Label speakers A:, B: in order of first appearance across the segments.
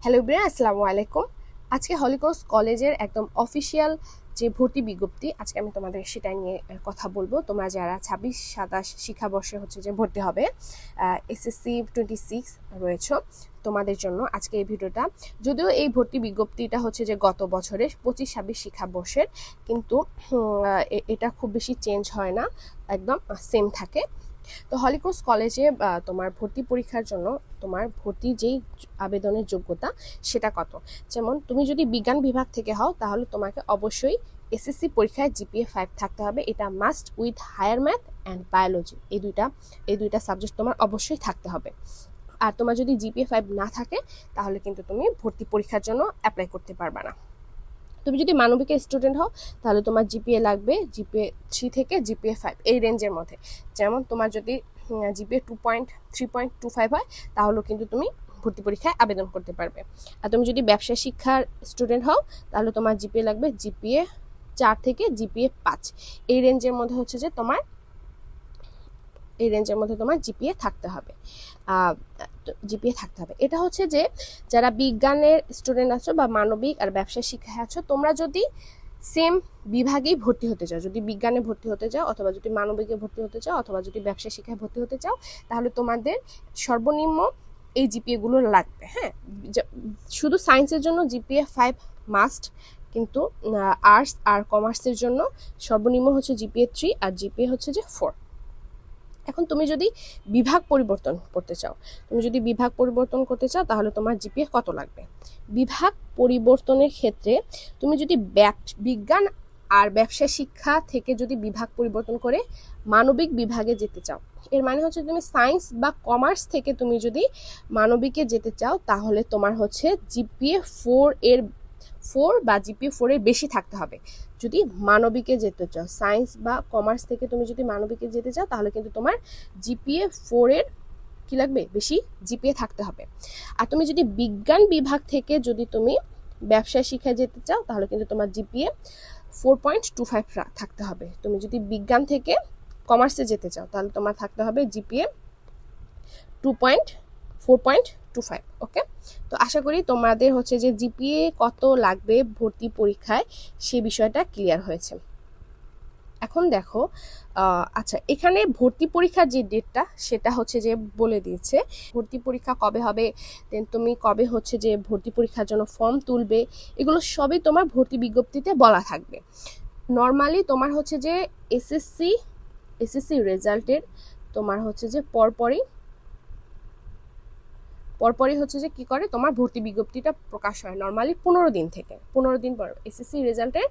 A: Hello everyone, আসসালামু আলাইকুম। আজকে হলিক্রস কলেজের একদম অফিসিয়াল যে ভর্তি বিজ্ঞপ্তি, আজকে আমি তোমাদের সেটা নিয়ে কথা বলবো। তোমরা যারা 26-27 শিক্ষাবর্ষে যে ভর্তি হবে, এসএসসি 26 রয়েছে, তোমাদের জন্য আজকে এই ভিডিওটা। যদিও এই ভর্তি বিজ্ঞপ্তিটা যে গত বছরের 25-26 শিক্ষাবর্ষের, কিন্তু এটা খুব বেশি চেঞ্জ হয় না, একদম সেম থাকে। তো হলিক্রস কলেজে তোমার ভর্তি পরীক্ষার জন্য তোমার ভর্তি যেই আবেদনের যোগ্যতা সেটা কত। যেমন তুমি যদি বিজ্ঞান বিভাগ থেকে হও, তাহলে তোমাকে অবশ্যই এসএসসি পরীক্ষায় জিপিএ 5 থাকতে হবে। এটা must, with higher math and biology, এই দুইটা সাবজেক্ট তোমার অবশ্যই থাকতে হবে। আর তোমার যদি জিপিএ 5 না থাকে, তাহলে কিন্তু তুমি ভর্তি পরীক্ষার জন্য অ্যাপ্লাই করতে পারবে না। তুমি যদি মানবিকের স্টুডেন্ট হও, তাহলে তোমার জিপিএ লাগবে জিপিএ 3 থেকে জিপিএ 5, এই রেঞ্জের মধ্যে। যেমন তোমার যদি জিপিএ 3.25 হয়, তাহলেও কিন্তু তুমি ভর্তি পরীক্ষায় আবেদন করতে পারবে। আর তুমি যদি ব্যবসায় শিক্ষার স্টুডেন্ট হও, তাহলে তোমার জিপিএ লাগবে জিপিএ 4 থেকে জিপিএ 5, এই রেঞ্জের মধ্যে তোমার জিপিএ থাকতে হবে। এটা যে যারা বিজ্ঞানের স্টুডেন্ট আছো বা মানবিক আর ব্যবসা শিক্ষায় আছো, তোমরা যদি সেম বিভাগেই ভর্তি হতে চাও, যদি বিজ্ঞানে ভর্তি হতে চাও, অথবা যদি মানবিকে ভর্তি হতে চাও, অথবা যদি ব্যবসা শিক্ষায় ভর্তি হতে চাও, তাহলে তোমাদের সর্বনিম্ন এই জিপিএ গুলো লাগবে। হ্যাঁ, শুধু সায়েন্সের জন্য জিপিএ 5 মাস্ট, কিন্তু আর্টস আর কমার্সের জন্য সর্বনিম্ন জিপিএ 3 আর জিপিএ 4। এখন তুমি যদি বিভাগ পরিবর্তন করতে চাও, তাহলে তোমার জিপিএ কত লাগবে। বিভাগ পরিবর্তনের ক্ষেত্রে তুমি যদি বিজ্ঞান আর ব্যবসা শিক্ষা থেকে যদি বিভাগ পরিবর্তন করে মানবিক বিভাগে যেতে চাও, এর মানে তুমি সায়েন্স বা কমার্স থেকে তুমি যদি মানবিকে যেতে চাও, তাহলে তোমার জিপিএ 4 বা জিপিএ 4 এর বেশি থাকতে হবে। যদি মানবিকে যেতে চাও, সায়েন্স বা কমার্স থেকে তুমি যদি মানবিকে যেতে চাও, তাহলে কিন্তু তোমার জিপিএ 4 এর কি লাগবে, বেশি জিপিএ থাকতে হবে। আর তুমি যদি বিজ্ঞান বিভাগ থেকে যদি তুমি ব্যবসা শিক্ষায় যেতে চাও, তাহলে কিন্তু তোমার জিপিএ 4.25 থাকতে হবে। তুমি যদি বিজ্ঞান থেকে কমার্সে যেতে চাও, তাহলে তোমার থাকতে হবে জিপিএ 4.25। ওকে, তো আশা করি তোমাদের যে জিপিএ কত লাগবে ভর্তি পরীক্ষায়, সে বিষয়টা ক্লিয়ার হয়েছে। এখন দেখো, আচ্ছা, এখানে ভর্তি পরীক্ষার যে ডেটটা সেটা যে বলে দিয়েছে ভর্তি পরীক্ষা কবে হবে, দেন তুমি কবে যে ভর্তি পরীক্ষার জন্য ফর্ম তুলবে, এগুলো সবই তোমার ভর্তি বিজ্ঞপ্তিতে বলা থাকবে। নর্মালি তোমার যে এসএসসি রেজাল্টের তোমার যে পরপরই যে কি করে, তোমার ভর্তি বিজ্ঞপ্তিটা প্রকাশ হয় নর্মালি 15 দিন পর। এসএসসি রেজাল্টের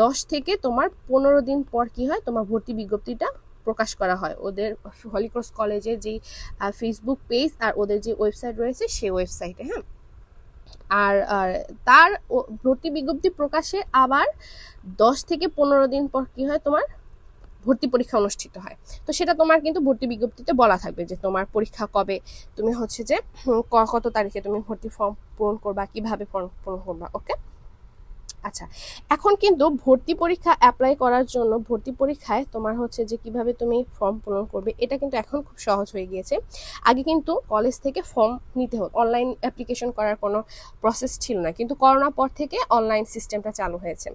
A: 10 থেকে তোমার 15 দিন পর কি হয়, তোমার ভর্তি বিজ্ঞপ্তিটা প্রকাশ করা হয় ওদের হলিক্রস কলেজের যে ফেসবুক পেজ আর ওদের যে ওয়েবসাইট রয়েছে, সেই ওয়েবসাইটে। হ্যাঁ, আর তার ভর্তি বিজ্ঞপ্তি প্রকাশে আবার 10 থেকে 15 দিন পর কি হয়, তোমার ভর্তি পরীক্ষা অনুষ্ঠিত হয়। তো সেটা তোমার কিন্তু ভর্তি বিজ্ঞপ্তিতে বলা থাকবে যে তোমার পরীক্ষা কবে, তুমি যে কত তারিখে তুমি ভর্তি ফর্ম পূরণ করবা, কিভাবে ফর্ম পূরণ করবা। ওকে, আচ্ছা, এখন কিন্তু ভর্তি পরীক্ষা অ্যাপ্লাই করার জন্য ভর্তি পরীক্ষায় তোমার যে কিভাবে তুমি ফর্ম পূরণ করবে, এটা কিন্তু এখন খুব সহজ হয়ে গিয়েছে। আগে কিন্তু কলেজ থেকে ফর্ম নিতে হতো, অনলাইন অ্যাপ্লিকেশন করার কোনো প্রসেস ছিল না, কিন্তু করোনার পর থেকে অনলাইন সিস্টেমটা চালু হয়েছে।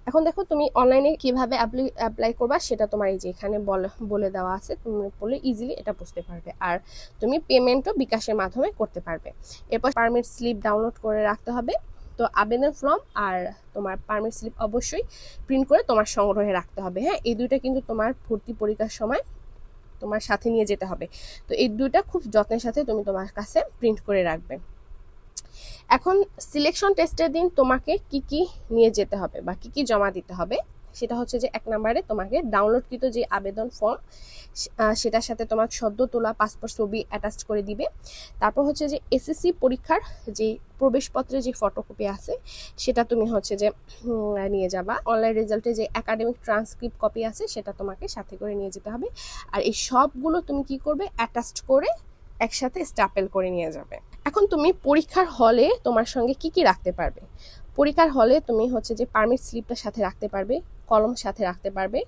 A: এখন দেখো, তুমি অনলাইনে কিভাবে অ্যাপ্লাই করবা, সেটা তোমার এই যে এখানে বলে দেওয়া আছে, তুমি পড়লে ইজিলি এটা বুঝতে পারবে। আর তুমি পেমেন্টও বিকাশের মাধ্যমে করতে পারবে। এরপর পারমিট স্লিপ ডাউনলোড করে রাখতে হবে। তো আবেদন ফর্ম আর তোমার পারমিট স্লিপ অবশ্যই প্রিন্ট করে তোমার সংগ্রহে রাখতে হবে। হ্যাঁ, এই দুইটা কিন্তু তোমার ভর্তি পরীক্ষার সময় তোমার সাথে নিয়ে যেতে হবে। তো এই দুইটা খুব যত্নের সাথে তুমি তোমার কাছে প্রিন্ট করে রাখবে। এখন সিলেকশন টেস্টের দিন তোমাকে কি কি নিয়ে যেতে হবে বা কি কি জমা দিতে হবে, সেটা যে 1 নম্বরে তোমাকে ডাউনলোডকৃত যে আবেদন ফর্ম, সেটার সাথে তোমার সদ্য তোলা পাসপোর্ট ছবি অ্যাটাচ করে দিবে। তারপর যে এসএসসি পরীক্ষার যে প্রবেশপত্রে যে ফটোকপি আছে, সেটা তুমি যে নিয়ে যাবা। অনলাইন রেজাল্টে যে একাডেমিক ট্রান্সক্রিপ্ট কপি আছে, সেটা তোমাকে সাথে করে নিয়ে যেতে হবে। আর এই সবগুলো তুমি কি করবে, অ্যাটাচ করে একসাথে স্ট্যাপেল করে নিয়ে যাবে। এখন তুমি পরীক্ষার হলে তোমার সঙ্গে কি কি রাখতে পারবে। পরীক্ষার হলে তুমি যে পারমিট স্লিপটা সাথে রাখতে পারবে, কলম সাথে রাখতে পারবে,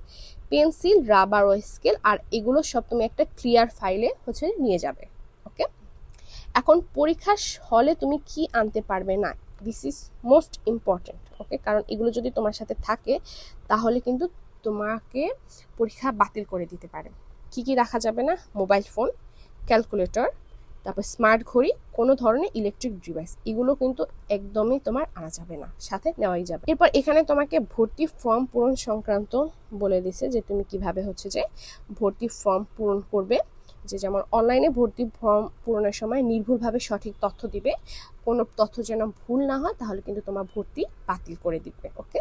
A: পেন্সিল, রাবার ও স্কেল, আর এগুলো সব তুমি একটা ক্লিয়ার ফাইলে নিয়ে যাবে। ওকে, এখন পরীক্ষার হলে তুমি কি আনতে পারবে না, দিস ইজ মোস্ট ইম্পর্টেন্ট, ওকে? কারণ এগুলো যদি তোমার সাথে থাকে তাহলে কিন্তু তোমাকে পরীক্ষা বাতিল করে দিতে পারে। কি কি রাখা যাবে না? মোবাইল ফোন, ক্যালকুলেটর, তারপর স্মার্ট ঘড়ি, কোনো ধরনের ইলেকট্রিক ডিভাইস, এগুলো কিন্তু একদমই তোমার আনা যাবে না, সাথে নেওয়াই যাবে। এরপর এখানে তোমাকে ভর্তি ফর্ম পূরণ সংক্রান্ত বলে দিছে যে তুমি কিভাবে হচ্ছে যে ভর্তি ফর্ম পূরণ করবে। যে যেমন অনলাইনে ভর্তি ফর্ম পূরণের সময় নির্ভুলভাবে সঠিক তথ্য দিবে, কোনো তথ্য যেন ভুল না হয়, তাহলে কিন্তু তোমার ভর্তি বাতিল করে দিবে, ওকে?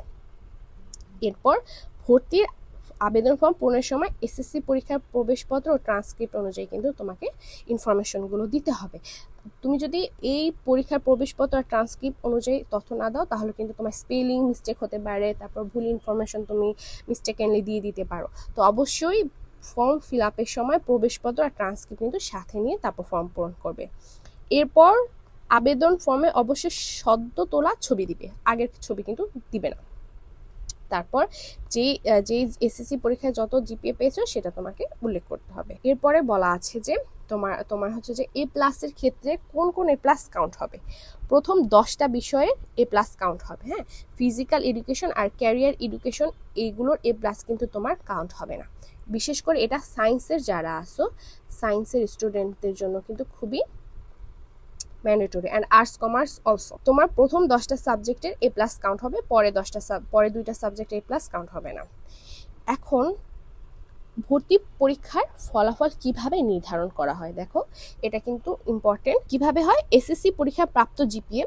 A: এরপর ভর্তির আবেদন ফর্ম পূরণের সময় এসএসসি পরীক্ষার প্রবেশপত্র ও ট্রান্সক্রিপ্ট অনুযায়ী কিন্তু তোমাকে ইনফরমেশনগুলো দিতে হবে। তুমি যদি এই পরীক্ষার প্রবেশপত্র আর ট্রান্সক্রিপ্ট অনুযায়ী তথ্য না দাও তাহলে কিন্তু তোমার স্পেলিং মিস্টেক হতে পারে, তারপর ভুল ইনফরমেশন তুমি মিস্টেকেনলি দিয়ে দিতে পারো। তো অবশ্যই ফর্ম ফিল আপের সময় প্রবেশপত্র আর ট্রান্সক্রিপ্ট কিন্তু সাথে নিয়ে তারপর ফর্ম পূরণ করবে। এরপর আবেদন ফর্মে অবশ্যই সদ্য তোলা ছবি দিবে, আগের ছবি কিন্তু দিবে না। তারপর যেই এসএসসি পরীক্ষায় যত জিপিএ পেয়েছো সেটা তোমাকে উল্লেখ করতে হবে। এরপরে বলা আছে যে তোমার হচ্ছে যে এ প্লাসের ক্ষেত্রে কোন কোন এ প্লাস কাউন্ট হবে। প্রথম 10টা বিষয়ে এ প্লাস কাউন্ট হবে, হ্যাঁ? ফিজিক্যাল এডুকেশন আর ক্যারিয়ার এডুকেশন এইগুলোর এ প্লাস কিন্তু তোমার কাউন্ট হবে না। বিশেষ করে এটা সায়েন্সের যারা আসো, সায়েন্সের স্টুডেন্টদের জন্য কিন্তু খুবই mandatory, and arts commerce also. তোমার প্রথম 10টা সাবজেক্টের এ প্লাস কাউন্ট হবে, পরে 2টা সাবজেক্টে এ প্লাস কাউন্ট হবে না। এখন ভর্তি পরীক্ষার ফলাফল কিভাবে নির্ধারণ করা হয় দেখো, এটা কিন্তু ইম্পর্টেন্ট। কিভাবে হয়? এসএসসি পরীক্ষা প্রাপ্ত জিপিএ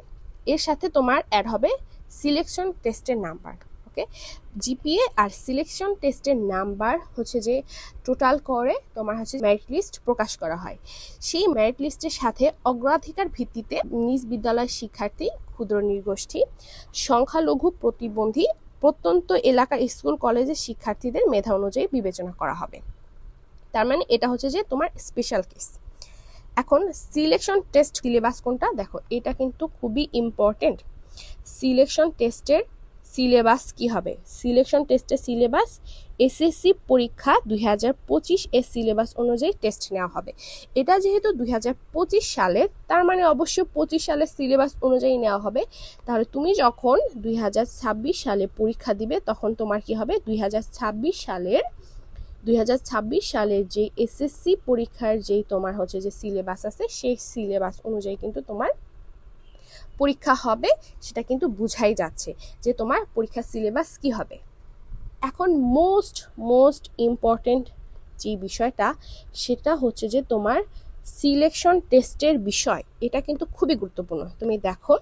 A: এর সাথে তোমার অ্যাড হবে সিলেকশন টেস্টের নাম্বার, ওকে? জিপিএ আর সিলেকশন টেস্টের নাম্বার হচ্ছে যে টোটাল করে তোমার হচ্ছে মেরিট লিস্ট প্রকাশ করা হয়। সেই মেরিট লিস্টের সাথে অগ্রাধিকার ভিত্তিতে নিজ বিদ্যালয়ের শিক্ষার্থী, ক্ষুদ্র নৃগোষ্ঠী, সংখ্যালঘু, প্রতিবন্ধী, প্রত্যন্ত এলাকার স্কুল কলেজের শিক্ষার্থীদের মেধা অনুযায়ী বিবেচনা করা হবে। তার মানে এটা হচ্ছে যে তোমার স্পেশাল কেস। এখন সিলেকশন টেস্ট সিলেবাস কোনটা দেখো, এটা কিন্তু খুবই ইম্পর্টেন্ট। সিলেকশন টেস্টের সিলেবাস কি হবে? সিলেকশন টেস্টের সিলেবাস এসএসসি পরীক্ষা 2025 এর সিলেবাস অনুযায়ী টেস্ট নেওয়া হবে। এটা যেহেতু 2025 সালের, তার মানে অবশ্যই 25 সালের সিলেবাস অনুযায়ী নেওয়া হবে। তাহলে তুমি যখন 2026 সালে পরীক্ষা দিবে তখন তোমার কি হবে? 2026 সালের যে এসএসসি পরীক্ষার যেই তোমার হচ্ছে যে সিলেবাস আছে সেই সিলেবাস অনুযায়ী কিন্তু তোমার পরীক্ষা হবে, সেটা কিন্তু বুঝাই যাচ্ছে যে তোমার পরীক্ষার সিলেবাস কি হবে। এখন মোস্ট ইম্পর্টেন্ট যে বিষয়টা সেটা হচ্ছে যে তোমার সিলেকশন টেস্টের বিষয়, এটা কিন্তু খুবই গুরুত্বপূর্ণ। তুমি দেখো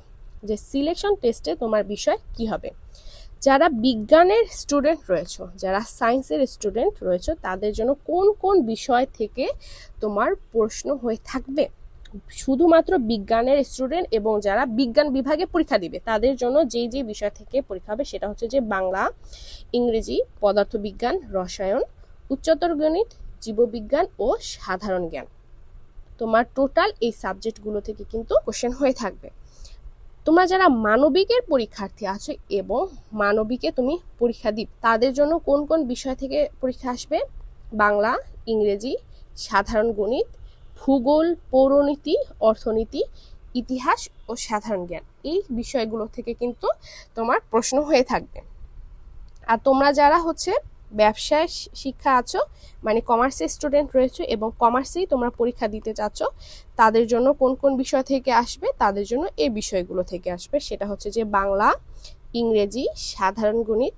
A: যে সিলেকশন টেস্টে তোমার বিষয় কি হবে। যারা বিজ্ঞানের স্টুডেন্ট রয়েছে, যারা সায়েন্সের স্টুডেন্ট রয়েছে, তাদের জন্য কোন কোন বিষয় থেকে তোমার প্রশ্ন হয়ে থাকবে। শুধুমাত্র বিজ্ঞানের স্টুডেন্ট এবং যারা বিজ্ঞান বিভাগে পরীক্ষা দিবে তাদের জন্য যেই বিষয় থেকে পরীক্ষা হবে সেটা হচ্ছে যে বাংলা, ইংরেজি, পদার্থবিজ্ঞান, রসায়ন, উচ্চতর গণিত, জীববিজ্ঞান ও সাধারণ জ্ঞান। তোমার টোটাল এই সাবজেক্টগুলো থেকে কিন্তু কোশ্চেন হয়ে থাকবে। তোমরা যারা মানবিকের পরীক্ষার্থী আছো এবং মানবিকে তুমি পরীক্ষা দিবে তাদের জন্য কোন কোন বিষয় থেকে পরীক্ষা আসবে? বাংলা, ইংরেজি, সাধারণ গণিত, ভূগোল, পৌরনীতি, অর্থনীতি, ইতিহাস ও সাধারণ জ্ঞান, এই বিষয়গুলো থেকে কিন্তু তোমার প্রশ্ন হয়ে থাকবে। আর তোমরা যারা হচ্ছে ব্যবসায় শিক্ষা আছো, মানে কমার্সের স্টুডেন্ট রয়েছে এবং কমার্সেই তোমরা পরীক্ষা দিতে চাচ্ছ, তাদের জন্য কোন কোন বিষয় থেকে আসবে? তাদের জন্য এই বিষয়গুলো থেকে আসবে। সেটা হচ্ছে যে বাংলা, ইংরেজি, সাধারণ গণিত,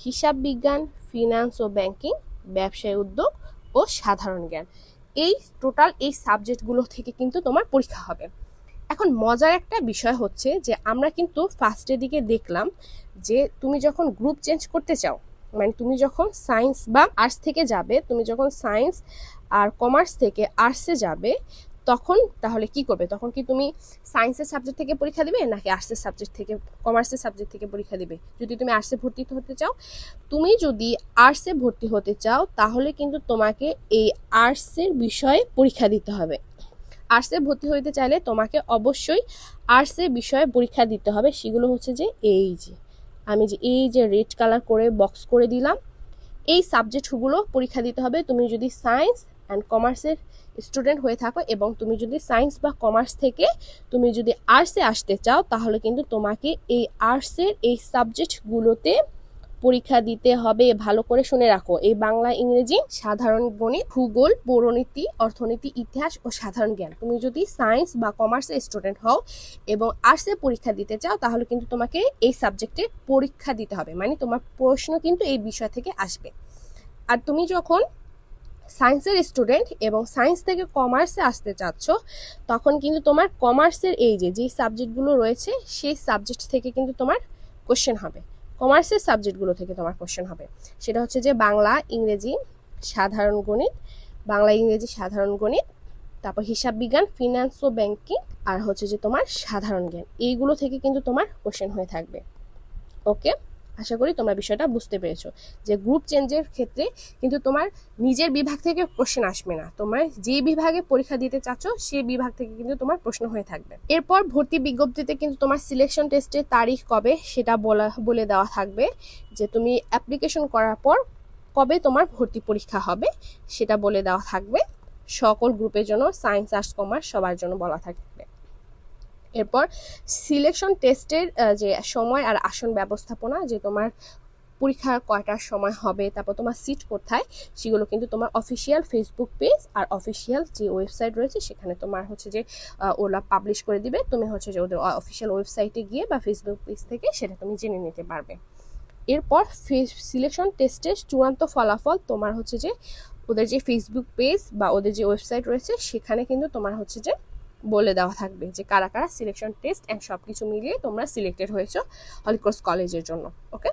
A: হিসাব বিজ্ঞান, ফিনান্স ও ব্যাংকিং, ব্যবসায় উদ্যোগ ও সাধারণ জ্ঞান। এই টোটাল এই সাবজেক্টগুলো থেকে কিন্তু তোমার পরীক্ষা হবে। এখন মজার একটা বিষয় হচ্ছে যে আমরা কিন্তু ফার্স্টের দিকে দেখলাম যে তুমি যখন গ্রুপ চেঞ্জ করতে চাও, মানে তুমি যখন সায়েন্স বা আর্টস থেকে যাবে, তুমি যখন সায়েন্স আর কমার্স থেকে আর্টসে যাবে তখন তাহলে কি করবে? তখন কি তুমি সায়েন্সের সাবজেক্ট থেকে পরীক্ষা দিবে নাকি আর্টসের সাবজেক্ট থেকে, কমার্সের সাবজেক্ট থেকে পরীক্ষা দিবে? যদি তুমি আর্টসে ভর্তি হতে চাও, তুমি যদি আর্টসে ভর্তি হতে চাও তাহলে কিন্তু তোমাকে এই আর্টসের বিষয়ে পরীক্ষা দিতে হবে। আর্টসে ভর্তি হতে চাইলে তোমাকে অবশ্যই আর্টসের বিষয়ে পরীক্ষা দিতে হবে। সেগুলো হচ্ছে যে আমি এই যে রেড কালার করে বক্স করে দিলাম, এই সাবজেক্টগুলো পরীক্ষা দিতে হবে তুমি যদি সায়েন্স অ্যান্ড কমার্সের স্টুডেন্ট হয়ে থাকো এবং তুমি যদি সায়েন্স বা কমার্স থেকে তুমি যদি আর্টসে আসতে চাও, তাহলে কিন্তু তোমাকে এই আর্টসের এই সাবজেক্টগুলোতে পরীক্ষা দিতে হবে। ভালো করে শুনে রাখো, এই বাংলা, ইংরেজি, সাধারণ গণিত, ভূগোল, পৌরনীতি, অর্থনীতি, ইতিহাস ও সাধারণ জ্ঞান। তুমি যদি সায়েন্স বা কমার্সের স্টুডেন্ট হও এবং আর্টসে পরীক্ষা দিতে চাও, তাহলে কিন্তু তোমাকে এই সাবজেক্টে পরীক্ষা দিতে হবে, মানে তোমার প্রশ্ন কিন্তু এই বিষয় থেকে আসবে। আর তুমি যখন সায়েন্সের স্টুডেন্ট এবং সায়েন্স থেকে কমার্সে আসতে চাচ্ছ, তখন কিন্তু তোমার কমার্সের এই যে সাবজেক্টগুলো রয়েছে সেই সাবজেক্ট থেকে কিন্তু তোমার কোশ্চেন হবে, কমার্সের সাবজেক্টগুলো থেকে তোমার কোশ্চেন হবে। সেটা হচ্ছে যে বাংলা, ইংরেজি, সাধারণ গণিত, বাংলা, ইংরেজি, সাধারণ গণিত, তারপর হিসাব বিজ্ঞান, ফিনান্স ও ব্যাংকিং, আর হচ্ছে যে তোমার সাধারণ জ্ঞান। এইগুলো থেকে কিন্তু তোমার কোশ্চেন হয়ে থাকবে। ওকে, আশা করি তোমরা বিষয়টা বুঝতে পেরেছো যে গ্রুপ চেঞ্জের ক্ষেত্রে কিন্তু তোমার নিজের বিভাগ থেকে প্রশ্ন আসবে না, তোমরা যে বিভাগে পরীক্ষা দিতে চাচ্ছ সেই বিভাগ থেকে কিন্তু তোমার প্রশ্ন হয়ে থাকবে। এরপর ভর্তি বিজ্ঞপ্তিতে কিন্তু তোমার সিলেকশন টেস্টের তারিখ কবে সেটা বলে দেওয়া থাকবে, যে তুমি অ্যাপ্লিকেশন করার পর কবে তোমার ভর্তি পরীক্ষা হবে সেটা বলে দেওয়া থাকবে। সকল গ্রুপের জন্য, সায়েন্স, আর্টস, কমার্স সবার জন্য বলা থাকবে। এরপর সিলেকশন টেস্টের যে সময় আর আসন ব্যবস্থাপনা, যে তোমার পরীক্ষার কয়টার সময় হবে, তারপর তোমার সিট কোথায়, সেগুলো কিন্তু তোমার অফিসিয়াল ফেসবুক পেজ আর অফিসিয়াল যে ওয়েবসাইট রয়েছে সেখানে তোমার হচ্ছে যে ওরা পাবলিশ করে দিবে। তুমি হচ্ছে যে ওদের অফিসিয়াল ওয়েবসাইটে গিয়ে বা ফেসবুক পেজ থেকে সেটা তুমি জেনে নিতে পারবে। এরপর সিলেকশন টেস্টের চূড়ান্ত ফলাফল তোমার হচ্ছে যে ওদের যে ফেসবুক পেজ বা ওদের যে ওয়েবসাইট রয়েছে সেখানে কিন্তু তোমার হচ্ছে যে বলে দেওয়া থাকবে যে কারা কারা সিলেকশন টেস্ট অ্যান্ড সব কিছু মিলিয়ে তোমরা সিলেক্টেড হয়েছো হলিক্রস কলেজের জন্য। ওকে,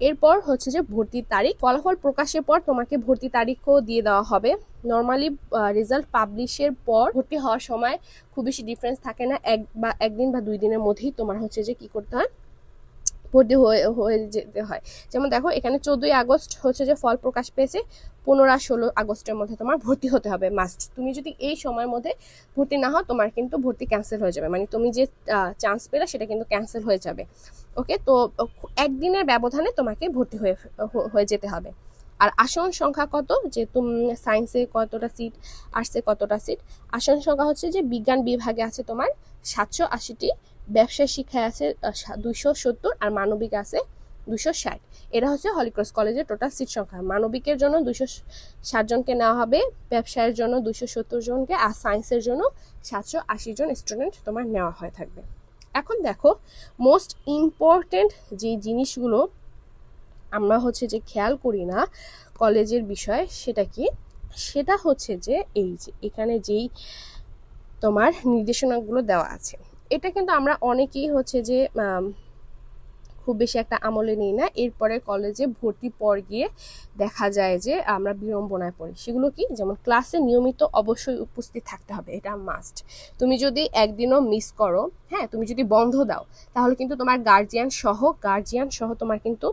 A: এরপর হচ্ছে যে ভর্তির তারিখ, ফলাফল প্রকাশের পর তোমাকে ভর্তি তারিখও দিয়ে দেওয়া হবে। নর্মালি রেজাল্ট পাবলিশের পর ভর্তি হওয়ার সময় খুব বেশি ডিফারেন্স থাকে না, একদিন বা 2 দিনের মধ্যেই তোমার হচ্ছে যে কি করতে হয়, ভর্তি হয়ে যেতে হয়। যেমন দেখো এখানে 14ই আগস্ট হচ্ছে যে ফল প্রকাশ পেয়েছে, 15 আর 16 আগস্টের মধ্যে তোমার ভর্তি হতে হবে মাস্ট। তুমি যদি এই সময়ের মধ্যে ভর্তি না হও, তোমার কিন্তু ভর্তি ক্যান্সেল হয়ে যাবে, মানে তুমি যে চান্স পেলে সেটা কিন্তু ক্যান্সেল হয়ে যাবে। ওকে, তো একদিনের ব্যবধানে তোমাকে ভর্তি হয়ে যেতে হবে। আর আসন সংখ্যা কত, যে তুমি সায়েন্সে কতটা সিট, আর্টসে কতটা সিট। আসন সংখ্যা হচ্ছে যে বিজ্ঞান বিভাগে আছে তোমার 780টি, ব্যবসায় শিক্ষায় আছে 270, আর মানবিক আছে 260। এটা হচ্ছে হলিক্রস কলেজের টোটাল সিট সংখ্যা। মানবিকের জন্য 260 জনকে নেওয়া হবে, ব্যবসায়ের জন্য 270 জনকে, আর সায়েন্সের জন্য 780 জন স্টুডেন্ট তোমার নেওয়া হয়ে থাকবে। এখন দেখো মোস্ট ইম্পর্টেন্ট যে জিনিসগুলো আমরা হচ্ছে যে খেয়াল করি না কলেজের বিষয়, সেটা কি, সেটা হচ্ছে যে এই যে এখানে যেই তোমার নির্দেশনাগুলো দেওয়া আছে, এটা কিন্তু আমরা অনেকেই হচ্ছে যে খুব বেশি একটা আমলে নিই না। এরপরে কলেজে ভর্তি পর গিয়ে দেখা যায় যে আমরা বিড়ম্বনায় পড়ি। সেগুলো কি, যেমন ক্লাসে নিয়মিত অবশ্যই উপস্থিত থাকতে হবে, এটা মাস্ট। তুমি যদি একদিনও মিস করো, হ্যাঁ, তুমি যদি বন্ধ দাও, তাহলে কিন্তু তোমার গার্জিয়ান সহ তোমার কিন্তু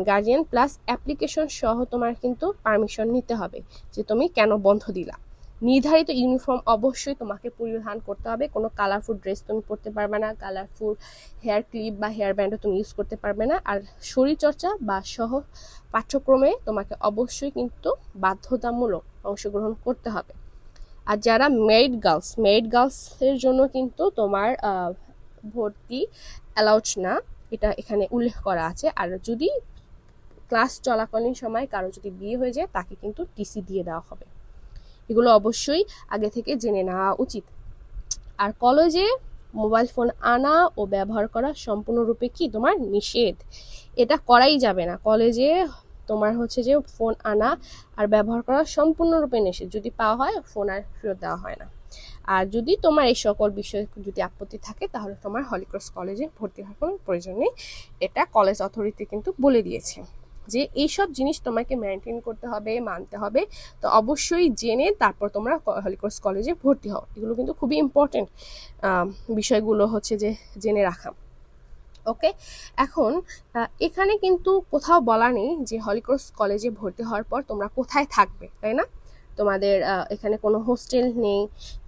A: গার্জিয়ান প্লাস অ্যাপ্লিকেশন সহ তোমার কিন্তু পারমিশন নিতে হবে যে তুমি কেন বন্ধ দিলা। নির্ধারিত ইউনিফর্ম অবশ্যই তোমাকে পরিধান করতে হবে, কোনো কালারফুল ড্রেস তুমি পরতে পারবে না, কালারফুল হেয়ার ক্লিপ বা হেয়ার ব্যান্ডও তুমি ইউজ করতে পারবে না। আর শরীরচর্চা বা সহ পাঠ্যক্রমে তোমাকে অবশ্যই কিন্তু বাধ্যতামূলক অংশগ্রহণ করতে হবে। আর যারা মেরিড গার্লসের জন্য কিন্তু তোমার ভর্তি অ্যালাউড না, এটা এখানে উল্লেখ করা আছে। আর যদি ক্লাস চলাকালীন সময় কারো যদি বিয়ে হয়ে যায়, তাকে কিন্তু টিসি দিয়ে দেওয়া হবে। এগুলো অবশ্যই আগে থেকে জেনে নেওয়া উচিত। আর কলেজে মোবাইল ফোন আনা ও ব্যবহার করা সম্পূর্ণরূপে কি তোমার নিষেধ, এটা করাই যাবে না। কলেজে তোমার হচ্ছে যে ফোন আনা আর ব্যবহার করা সম্পূর্ণরূপে নিষেধ, যদি পাওয়া হয় ফোন আর ফেরত দেওয়া হয় না। আর যদি তোমার এই সকল বিষয়ে যদি আপত্তি থাকে, তাহলে তোমার হলিক্রস কলেজে ভর্তি হওয়ার কোনো প্রয়োজন নেই, এটা কলেজ অথরিটি কিন্তু বলে দিয়েছে যে এইসব জিনিস তোমাকে মেনটেন করতে হবে, মানতে হবে। তো অবশ্যই জেনে তারপর তোমরা হলিক্রস কলেজে ভর্তি হও। এগুলো কিন্তু খুবই ইম্পর্টেন্ট বিষয়গুলো হচ্ছে যে জেনে রাখা। ওকে, এখন এখানে কিন্তু কোথাও বলা নেই যে হলিক্রস কলেজে ভর্তি হওয়ার পর তোমরা কোথায় থাকবে, তাই না? তোমাদের এখানে কোনো হোস্টেল নেই,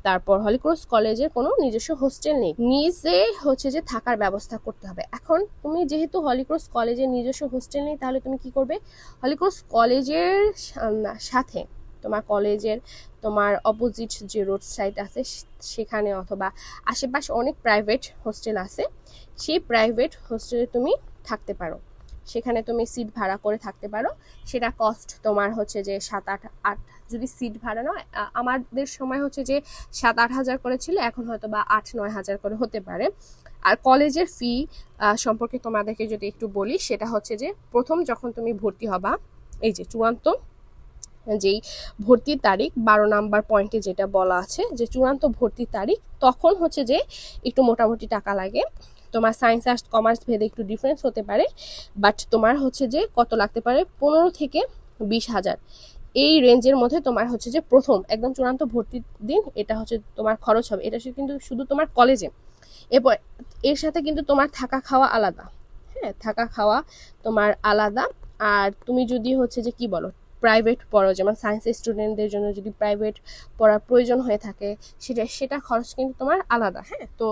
A: তারপর হলিক্রস কলেজের কোনো নিজস্ব হোস্টেল নেই, নিজে হচ্ছে যে থাকার ব্যবস্থা করতে হবে। এখন তুমি যেহেতু হলিক্রস কলেজের নিজস্ব হোস্টেল নেই, তাহলে তুমি কি করবে, হলিক্রস কলেজের সাথে তোমার কলেজের তোমার অপোজিট যে রোড সাইড আছে সেখানে অথবা আশেপাশে অনেক প্রাইভেট হোস্টেল আছে, সেই প্রাইভেট হোস্টেলে তুমি থাকতে পারো। সেখানে তুমি সিট ভাড়া করে থাকতে পারো। সেটা কস্ট তোমার হচ্ছে যে 7-8 যদি সিট ভাড়া নাও, আমাদের সময় হচ্ছে যে 7-8 হাজার করে ছিল, এখন হয়তো বা 8-9 হাজার করে হতে পারে। আর কলেজের ফি সম্পর্কে তোমাদেরকে যদি একটু বলি, সেটা হচ্ছে যে প্রথম যখন তুমি ভর্তি হবা, এই যে চূড়ান্ত যেই ভর্তির তারিখ 12 নাম্বার পয়েন্টে যেটা বলা আছে যে চূড়ান্ত ভর্তির তারিখ, তখন হচ্ছে যে একটু মোটামুটি টাকা লাগে। তোমার সায়েন্স আর্টস কমার্স ভেদে একটু ডিফারেন্স হতে পারে, বাট তোমার হচ্ছে যে কত লাগতে পারে 15 থেকে 20 হাজার এই রেঞ্জের মধ্যে তোমার হচ্ছে যে প্রথম একদম চূড়ান্ত ভর্তির দিন এটা হচ্ছে তোমার খরচ হবে। এটা কিন্তু শুধু তোমার কলেজে, এরপর এর সাথে কিন্তু তোমার থাকা খাওয়া আলাদা। হ্যাঁ, থাকা খাওয়া তোমার আলাদা। আর তুমি যদি হচ্ছে যে কি বলো প্রাইভেট পড়ো, যেমন সায়েন্সের স্টুডেন্টদের জন্য যদি প্রাইভেট পড়ার প্রয়োজন হয়ে থাকে, সেটা খরচ কিন্তু তোমার আলাদা। হ্যাঁ, তো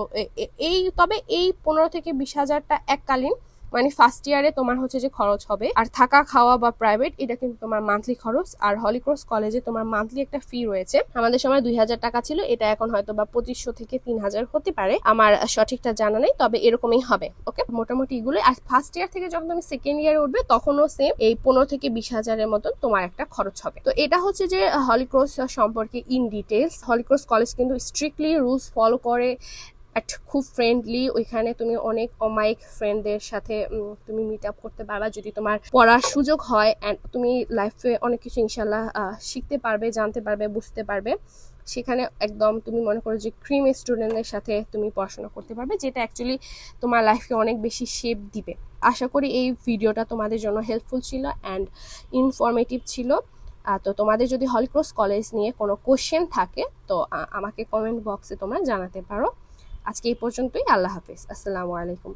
A: তবে এই 15 থেকে 20 হাজারটা এককালীন, মানে ফার্স্ট ইয়ারে তোমার হচ্ছে যে খরচ হবে। আর থাকা খাওয়া বা প্রাইভেট এটা কিন্তু তোমার মান্থলি খরচ। আর হলিক্রস কলেজে তোমার মান্থলি একটা ফি রয়েছে, আমাদের সময় 2000 টাকা ছিল, এটা এখন হয়তো বা 2500 থেকে 3000 হতে পারে, আমার সঠিকটা জানা নেই, তবে এরকমই হবে। ওকে, মোটামুটি এগুলো। আর ফার্স্ট ইয়ার থেকে যখন তুমি সেকেন্ড ইয়ারে উঠবে তখনও সেম এই 15 থেকে 20 হাজারের মতন তোমার একটা খরচ হবে। তো এটা হচ্ছে যে হলিক্রস সম্পর্কে ইন ডিটেলস। হলিক্রস কলেজ কিন্তু স্ট্রিক্টলি রুলস ফলো করে, বাট খুব ফ্রেন্ডলি। ওইখানে তুমি অনেক অমায়িক ফ্রেন্ডদের সাথে তুমি মিট আপ করতে পারবা যদি তোমার পড়ার সুযোগ হয়, অ্যান্ড তুমি লাইফে অনেক কিছু ইনশাল্লাহ শিখতে পারবে, জানতে পারবে, বুঝতে পারবে। সেখানে একদম তুমি মনে করো যে ক্রিম স্টুডেন্টদের সাথে তুমি পড়াশোনা করতে পারবে, যেটা অ্যাকচুয়ালি তোমার লাইফকে অনেক বেশি শেপ দিবে। আশা করি এই ভিডিওটা তোমাদের জন্য হেল্পফুল ছিল অ্যান্ড ইনফরমেটিভ ছিল। তো তোমাদের যদি হলিক্রস কলেজ নিয়ে কোনো কোশ্চেন থাকে তো আমাকে কমেন্ট বক্সে তোমরা জানাতে পারো। আজকে এই পর্যন্তই। আল্লাহ হাফেজ, আসসালামু আলাইকুম।